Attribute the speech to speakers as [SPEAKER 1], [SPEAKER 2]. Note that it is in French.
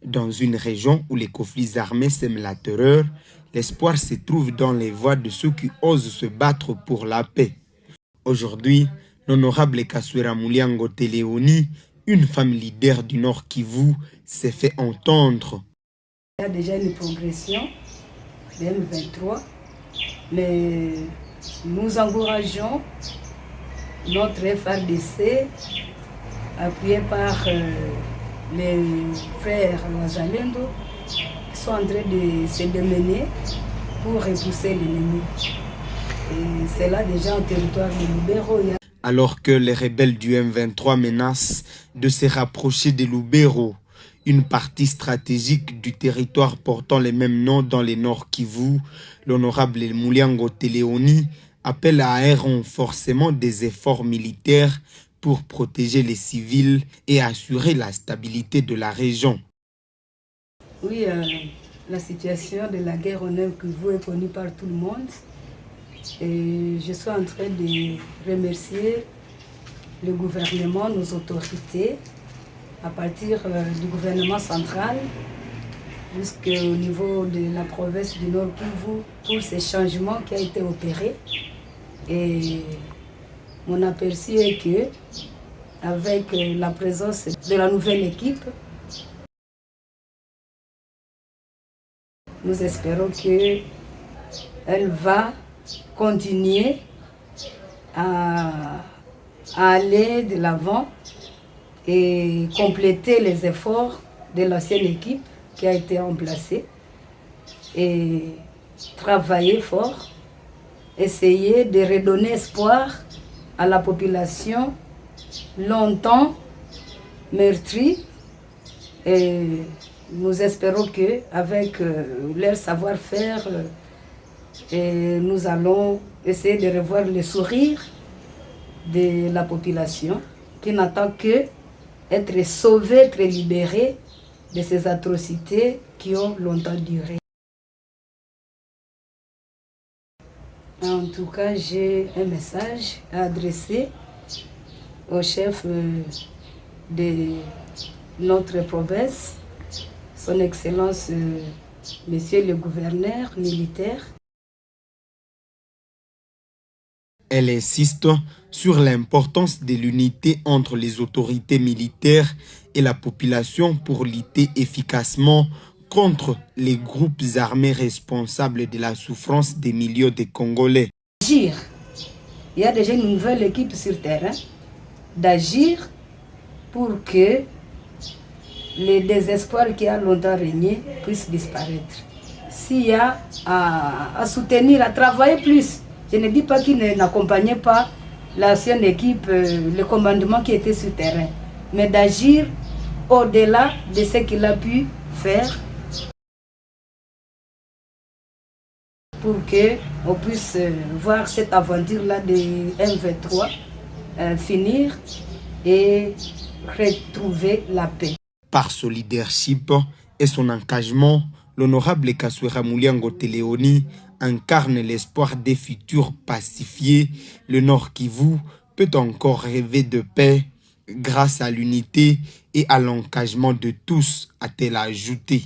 [SPEAKER 1] Dans une région où les conflits armés sèment la terreur, l'espoir se trouve dans les voix de ceux qui osent se battre pour la paix. Aujourd'hui, l'honorable Kaswera Muliango Teleoni, une femme leader du Nord Kivu, s'est fait entendre.
[SPEAKER 2] Il y a déjà une progression de M23, mais nous encourageons notre FARDC, appuyé par les frères Wazalendo, qui sont en train de se démener pour repousser l'ennemi. Et c'est là déjà en territoire de Lubero.
[SPEAKER 1] Alors que les rebelles du M23 menacent de se rapprocher de Lubero, une partie stratégique du territoire portant les mêmes noms dans le Nord Kivu, l'honorable Muliango Teleoni appelle à un renforcement des efforts militaires pour protéger les civils et assurer la stabilité de la région.
[SPEAKER 2] Oui, la situation de la guerre au Nord Kivu est connue par tout le monde. Et je suis en train de remercier le gouvernement, nos autorités, à partir du gouvernement central jusqu'au niveau de la province du Nord Kivu pour ces changements qui ont été opérés. Et mon aperçu est que, avec la présence de la nouvelle équipe, nous espérons qu'elle va continuer à aller de l'avant et compléter les efforts de l'ancienne équipe qui a été remplacée et travailler fort, essayer de redonner espoir à la population longtemps meurtrie. Et nous espérons qu'avec leur savoir-faire, nous allons essayer de revoir le sourire de la population qui n'attend que être sauvée, être libérée de ces atrocités qui ont longtemps duré. En tout cas, j'ai un message à adresser au chef de notre province, son Excellence, Monsieur le gouverneur militaire.
[SPEAKER 1] Elle insiste sur l'importance de l'unité entre les autorités militaires et la population pour lutter efficacement contre les groupes armés responsables de la souffrance des millions de Congolais.
[SPEAKER 2] Agir. Il y a déjà une nouvelle équipe sur terrain d'agir pour que le désespoir qui a longtemps régné puisse disparaître. S'il y a à soutenir, à travailler plus, je ne dis pas qu'il n'accompagnait pas l'ancienne équipe, le commandement qui était sur terrain, mais d'agir au-delà de ce qu'il a pu faire pour qu'on puisse voir cette aventure-là de M23 finir et retrouver la paix.
[SPEAKER 1] Par son leadership et son engagement, l'honorable Kaswera Muliango Teleoni incarne l'espoir des futurs pacifiés. Le Nord Kivu peut encore rêver de paix grâce à l'unité et à l'engagement de tous, a-t-elle ajouté.